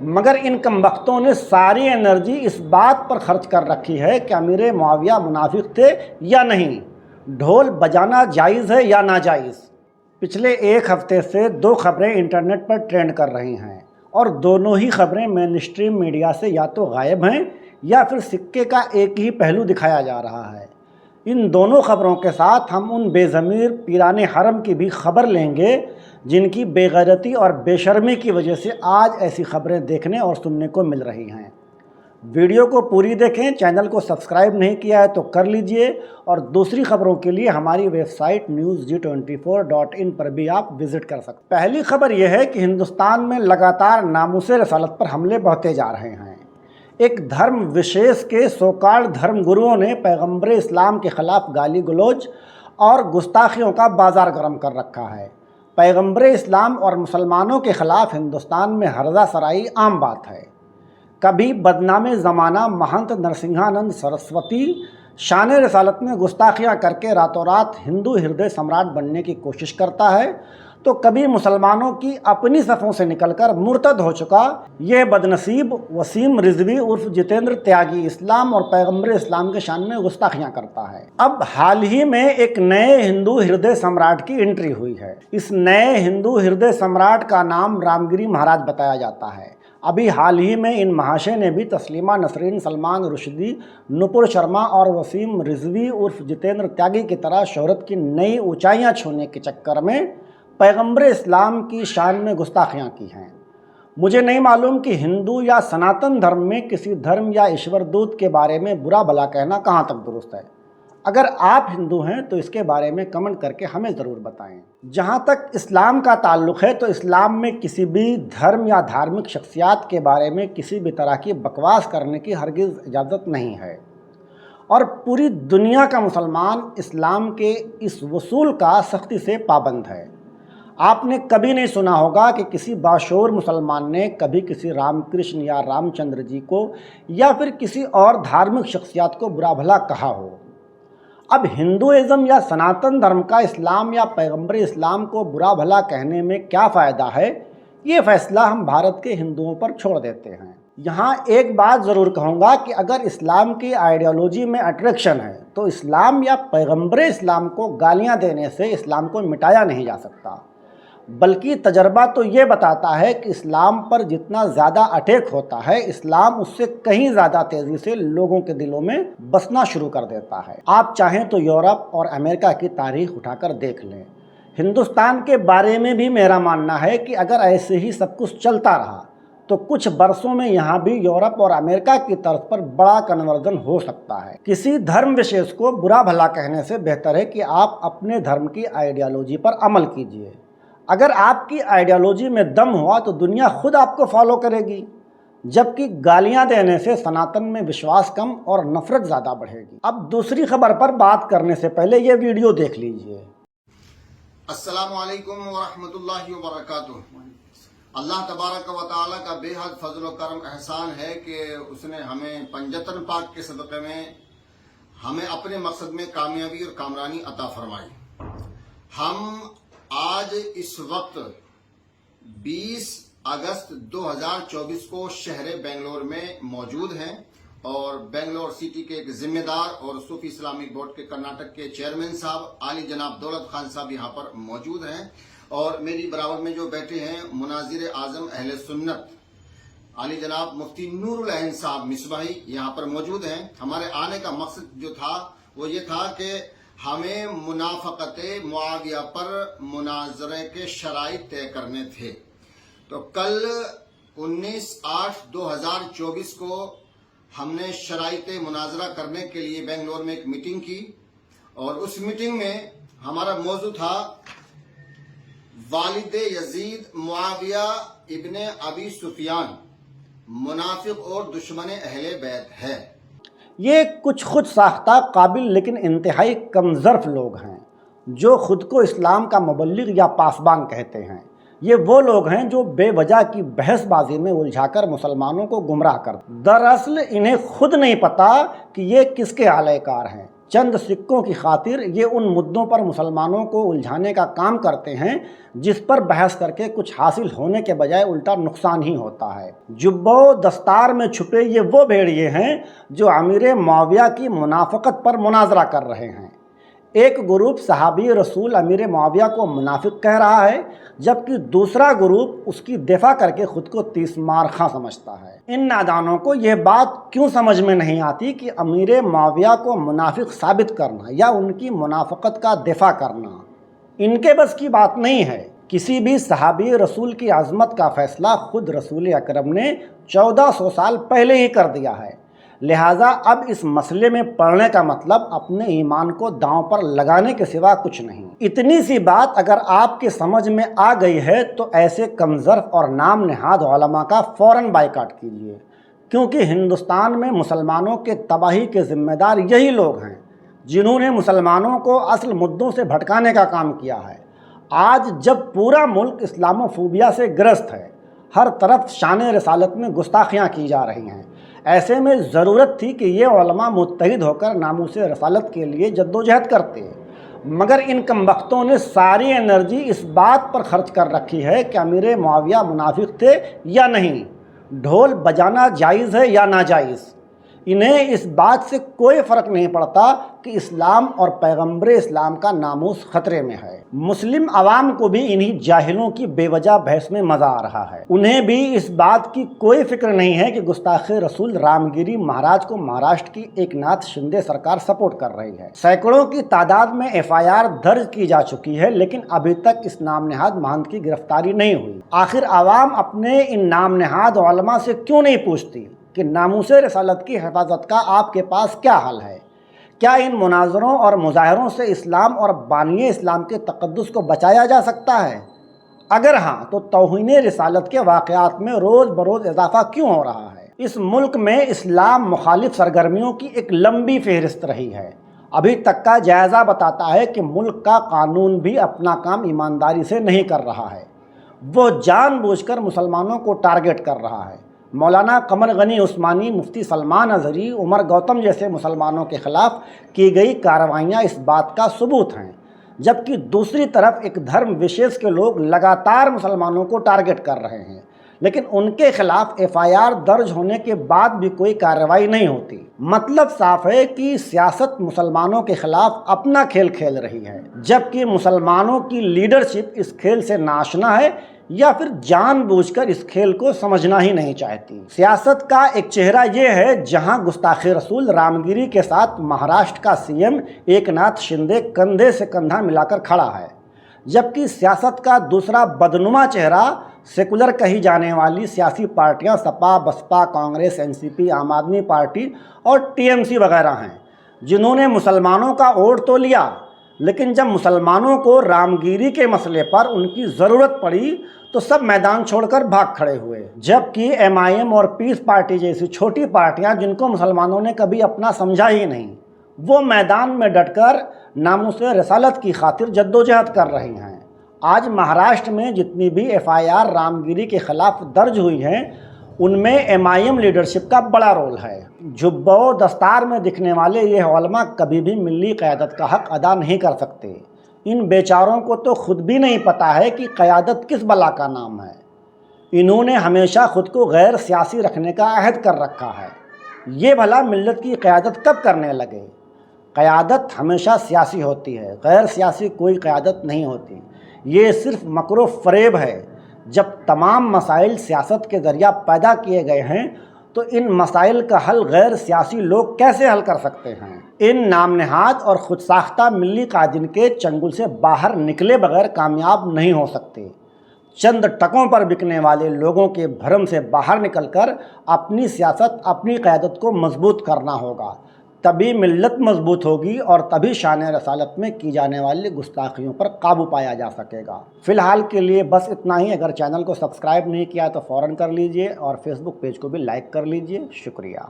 مگر ان کمبختوں نے ساری انرجی اس بات پر خرچ کر رکھی ہے کہ امیر معاویہ منافق تھے یا نہیں، ڈھول بجانا جائز ہے یا ناجائز۔ پچھلے ایک ہفتے سے دو خبریں انٹرنیٹ پر ٹرینڈ کر رہی ہیں، اور دونوں ہی خبریں مین اسٹریم میڈیا سے یا تو غائب ہیں یا پھر سکے کا ایک ہی پہلو دکھایا جا رہا ہے۔ ان دونوں خبروں کے ساتھ ہم ان بے ضمیر پیران حرم کی بھی خبر لیں گے جن کی بے غیرتی اور بے شرمی کی وجہ سے آج ایسی خبریں دیکھنے اور سننے کو مل رہی ہیں۔ ویڈیو کو پوری دیکھیں، چینل کو سبسکرائب نہیں کیا ہے تو کر لیجئے، اور دوسری خبروں کے لیے ہماری ویب سائٹ newsg24.in پر بھی آپ وزٹ کر سکتے ہیں۔ پہلی خبر یہ ہے کہ ہندوستان میں لگاتار ناموس رسالت پر حملے بڑھتے جا رہے ہیں۔ ایک دھرم وشیش کے سوکال دھرم گروؤں نے پیغمبر اسلام کے خلاف گالی گلوچ اور گستاخیوں کا بازار گرم کر رکھا ہے۔ پیغمبر اسلام اور مسلمانوں کے خلاف ہندوستان میں ہرزہ سرائی عام بات ہے۔ کبھی بدنام زمانہ مہنت نرسنگھانند سرسوتی شان رسالت میں گستاخیاں کر کے راتوں رات ہندو ہردے سمراٹ بننے کی کوشش کرتا ہے، تو کبھی مسلمانوں کی اپنی صفوں سے نکل کر مرتد ہو چکا یہ بدنصیب وسیم رضوی عرف جتیندر تیاگی اسلام اور پیغمبر اسلام کے شان میں گستاخیاں کرتا ہے۔ اب حال ہی میں ایک نئے ہندو ہردے سمراٹ کی انٹری ہوئی ہے۔ اس نئے ہندو ہردے سمراٹ کا نام رام گری مہاراج بتایا جاتا ہے۔ ابھی حال ہی میں ان مہاشے نے بھی تسلیمہ نسرین، سلمان رشدی، نپر شرما اور وسیم رضوی عرف جتیندر تیاگی کی طرح شہرت کی نئی اونچائیاں چھونے کے چکر میں پیغمبر اسلام کی شان میں گستاخیاں کی ہیں۔ مجھے نہیں معلوم کہ ہندو یا سناتن دھرم میں کسی دھرم یا ایشور دوت کے بارے میں برا بھلا کہنا کہاں تک درست ہے۔ اگر آپ ہندو ہیں تو اس کے بارے میں کمنٹ کر کے ہمیں ضرور بتائیں۔ جہاں تک اسلام کا تعلق ہے تو اسلام میں کسی بھی دھرم یا دھارمک شخصیات کے بارے میں کسی بھی طرح کی بکواس کرنے کی ہرگز اجازت نہیں ہے، اور پوری دنیا کا مسلمان اسلام کے اس اصول کا سختی سے پابند ہے۔ آپ نے کبھی نہیں سنا ہوگا کہ کسی باشعور مسلمان نے کبھی کسی رام کرشن یا رام چندر جی کو یا پھر کسی اور دھارمک شخصیات کو برا بھلا کہا ہو۔ اب ہندوازم یا سناتن دھرم کا اسلام یا پیغمبر اسلام کو برا بھلا کہنے میں کیا فائدہ ہے، یہ فیصلہ ہم بھارت کے ہندوؤں پر چھوڑ دیتے ہیں۔ یہاں ایک بات ضرور کہوں گا کہ اگر اسلام کی آئیڈیالوجی میں اٹریکشن ہے تو اسلام یا پیغمبر اسلام کو گالیاں دینے سے اسلام کو مٹایا نہیں جا سکتا، بلکہ تجربہ تو یہ بتاتا ہے کہ اسلام پر جتنا زیادہ اٹیک ہوتا ہے، اسلام اس سے کہیں زیادہ تیزی سے لوگوں کے دلوں میں بسنا شروع کر دیتا ہے۔ آپ چاہیں تو یورپ اور امریکہ کی تاریخ اٹھا کر دیکھ لیں۔ ہندوستان کے بارے میں بھی میرا ماننا ہے کہ اگر ایسے ہی سب کچھ چلتا رہا تو کچھ برسوں میں یہاں بھی یورپ اور امریکہ کی طرز پر بڑا کنورژن ہو سکتا ہے۔ کسی دھرم وشیش کو برا بھلا کہنے سے بہتر ہے کہ آپ اپنے دھرم کی آئیڈیالوجی پر عمل کیجیے۔ اگر آپ کی آئیڈیالوجی میں دم ہوا تو دنیا خود آپ کو فالو کرے گی، جبکہ گالیاں دینے سے سناتن میں وشواس کم اور نفرت زیادہ بڑھے گی۔ اب دوسری خبر پر بات کرنے سے پہلے یہ ویڈیو دیکھ لیجئے۔ السلام علیکم ورحمۃ اللہ وبرکاتہ۔ اللہ تبارک و تعالیٰ کا بے حد فضل و کرم احسان ہے کہ اس نے ہمیں پنجتن پاک کے صدقے میں ہمیں اپنے مقصد میں کامیابی اور کامرانی عطا فرمائی۔ ہم آج اس وقت 20 اگست 2024 کو شہر بنگلور میں موجود ہیں، اور بنگلور سٹی کے ایک ذمہ دار اور صوفی اسلامک بورڈ کے کرناٹک کے چیئرمین صاحب عالی جناب دولت خان صاحب یہاں پر موجود ہیں، اور میری برابر میں جو بیٹھے ہیں مناظر اعظم اہل سنت عالی جناب مفتی نور العین صاحب مصباحی یہاں پر موجود ہیں۔ ہمارے آنے کا مقصد جو تھا وہ یہ تھا کہ ہمیں منافقت معاویہ پر مناظرے کے شرائط طے کرنے تھے۔ تو کل 19/8/2024 کو ہم نے شرائط مناظرہ کرنے کے لیے بنگلور میں ایک میٹنگ کی، اور اس میٹنگ میں ہمارا موضوع تھا والد یزید معاویہ ابن ابی سفیان منافق اور دشمن اہل بیت ہے۔ یہ کچھ خود ساختہ قابل لیکن انتہائی کم ظرف لوگ ہیں جو خود کو اسلام کا مبلغ یا پاسبان کہتے ہیں۔ یہ وہ لوگ ہیں جو بے وجہ کی بحث بازی میں الجھا کر مسلمانوں کو گمراہ کرتے ہیں۔ دراصل انہیں خود نہیں پتا کہ یہ کس کے اعلی کار ہیں۔ چند سکوں کی خاطر یہ ان مدوں پر مسلمانوں کو الجھانے کا کام کرتے ہیں جس پر بحث کر کے کچھ حاصل ہونے کے بجائے الٹا نقصان ہی ہوتا ہے۔ جبہ و دستار میں چھپے یہ وہ بھیڑیے ہیں جو امیر معاویہ کی منافقت پر مناظرہ کر رہے ہیں۔ ایک گروپ صحابی رسول امیر معاویہ کو منافق کہہ رہا ہے، جبکہ دوسرا گروپ اس کی دفاع کر کے خود کو تیسمار خاں سمجھتا ہے۔ ان نادانوں کو یہ بات کیوں سمجھ میں نہیں آتی کہ امیر معاویہ کو منافق ثابت کرنا یا ان کی منافقت کا دفاع کرنا ان کے بس کی بات نہیں ہے۔ کسی بھی صحابی رسول کی عظمت کا فیصلہ خود رسول اکرم نے 1400 سال پہلے ہی کر دیا ہے، لہٰذا اب اس مسئلے میں پڑنے کا مطلب اپنے ایمان کو داؤں پر لگانے کے سوا کچھ نہیں۔ اتنی سی بات اگر آپ کے سمجھ میں آ گئی ہے تو ایسے کمظرف اور نام نہاد علماء کا فوراً بائیکاٹ کیجیے، کیونکہ ہندوستان میں مسلمانوں کے تباہی کے ذمہ دار یہی لوگ ہیں جنہوں نے مسلمانوں کو اصل مدوں سے بھٹکانے کا کام کیا ہے۔ آج جب پورا ملک اسلام فوبیا سے گرست ہے، ہر طرف شان رسالت میں گستاخیاں کی جا رہی ہیں، ایسے میں ضرورت تھی کہ یہ علماء متحد ہو کر ناموس رسالت کے لیے جدوجہد کرتے، مگر ان کمبختوں نے ساری انرجی اس بات پر خرچ کر رکھی ہے کہ امیر معاویہ منافق تھے یا نہیں، ڈھول بجانا جائز ہے یا ناجائز۔ انہیں اس بات سے کوئی فرق نہیں پڑتا کہ اسلام اور پیغمبر اسلام کا ناموس خطرے میں ہے۔ مسلم عوام کو بھی انہی جاہلوں کی بے وجہ بحث میں مزہ آ رہا ہے۔ انہیں بھی اس بات کی کوئی فکر نہیں ہے کہ گستاخ رسول رام گیری مہاراج کو مہاراشٹر کی ایک ناتھ شندے سرکار سپورٹ کر رہی ہے۔ سینکڑوں کی تعداد میں FIR درج کی جا چکی ہے، لیکن ابھی تک اس نام نہاد مہنت کی گرفتاری نہیں ہوئی۔ آخر عوام اپنے ان نام نہاد علماء سے کیوں نہیں پوچھتی کہ ناموس رسالت کی حفاظت کا آپ کے پاس کیا حل ہے؟ کیا ان مناظروں اور مظاہروں سے اسلام اور بانی اسلام کے تقدس کو بچایا جا سکتا ہے؟ اگر ہاں تو توہین رسالت کے واقعات میں روز بروز اضافہ کیوں ہو رہا ہے؟ اس ملک میں اسلام مخالف سرگرمیوں کی ایک لمبی فہرست رہی ہے۔ ابھی تک کا جائزہ بتاتا ہے کہ ملک کا قانون بھی اپنا کام ایمانداری سے نہیں کر رہا ہے، وہ جان بوجھ کر مسلمانوں کو ٹارگٹ کر رہا ہے۔ مولانا قمر غنی عثمانی، مفتی سلمان اظہری، عمر گوتم جیسے مسلمانوں کے خلاف کی گئی کارروائیاں اس بات کا ثبوت ہیں، جبکہ دوسری طرف ایک دھرم وشیش کے لوگ لگاتار مسلمانوں کو ٹارگٹ کر رہے ہیں، لیکن ان کے خلاف FIR درج ہونے کے بعد بھی کوئی کارروائی نہیں ہوتی۔ مطلب صاف ہے کہ سیاست مسلمانوں کے خلاف اپنا کھیل کھیل رہی ہے، جبکہ مسلمانوں کی لیڈرشپ اس کھیل سے ناشنا ہے یا پھر جان بوجھ کر اس کھیل کو سمجھنا ہی نہیں چاہتی۔ سیاست کا ایک چہرہ یہ ہے جہاں گستاخ رسول رام گیری کے ساتھ مہاراشٹر کا CM ایک ناتھ شندے کندھے سے کندھا ملا کر کھڑا ہے، جبکہ سیاست کا دوسرا بدنما چہرہ سیکولر کہی جانے والی سیاسی پارٹیاں سپا، بسپا، کانگریس، NCP، عام آدمی پارٹی اور TMC وغیرہ ہیں، جنہوں نے مسلمانوں کا ووٹ تو لیا، لیکن جب مسلمانوں کو رام گیری کے مسئلے پر ان کی ضرورت پڑی تو سب میدان چھوڑ کر بھاگ کھڑے ہوئے، جبکہ MIM اور پیس پارٹی جیسی چھوٹی پارٹیاں جن کو مسلمانوں نے کبھی اپنا سمجھا ہی نہیں، وہ میدان میں ڈٹ کر ناموس رسالت کی خاطر جدوجہد کر رہی ہیں۔ آج مہاراشٹر میں جتنی بھی FIR رام گیری کے خلاف درج ہوئی ہیں، ان میں MIM لیڈرشپ کا بڑا رول ہے۔ جبہ و دستار میں دکھنے والے یہ علماء کبھی بھی ملی قیادت کا حق ادا نہیں کر سکتے۔ ان بیچاروں کو تو خود بھی نہیں پتا ہے کہ قیادت کس بلا کا نام ہے۔ انہوں نے ہمیشہ خود کو غیر سیاسی رکھنے کا عہد کر رکھا ہے، یہ بھلا ملت کی قیادت کب کرنے لگے؟ قیادت ہمیشہ سیاسی ہوتی ہے، غیر سیاسی کوئی قیادت نہیں ہوتی۔ یہ صرف مکر و فریب ہے۔ جب تمام مسائل سیاست کے ذریعہ پیدا کیے گئے ہیں تو ان مسائل کا حل غیر سیاسی لوگ کیسے حل کر سکتے ہیں؟ ان نام نہاد اور خود ساختہ ملی قائدین کے چنگل سے باہر نکلے بغیر کامیاب نہیں ہو سکتے۔ چند ٹکوں پر بکنے والے لوگوں کے بھرم سے باہر نکل کر اپنی سیاست، اپنی قیادت کو مضبوط کرنا ہوگا، تبھی ملت مضبوط ہوگی اور تبھی شان رسالت میں کی جانے والی گستاخیوں پر قابو پایا جا سکے گا۔ فی الحال کے لیے بس اتنا ہی۔ اگر چینل کو سبسکرائب نہیں کیا تو فوراً کر لیجئے اور فیس بک پیج کو بھی لائک کر لیجئے۔ شکریہ۔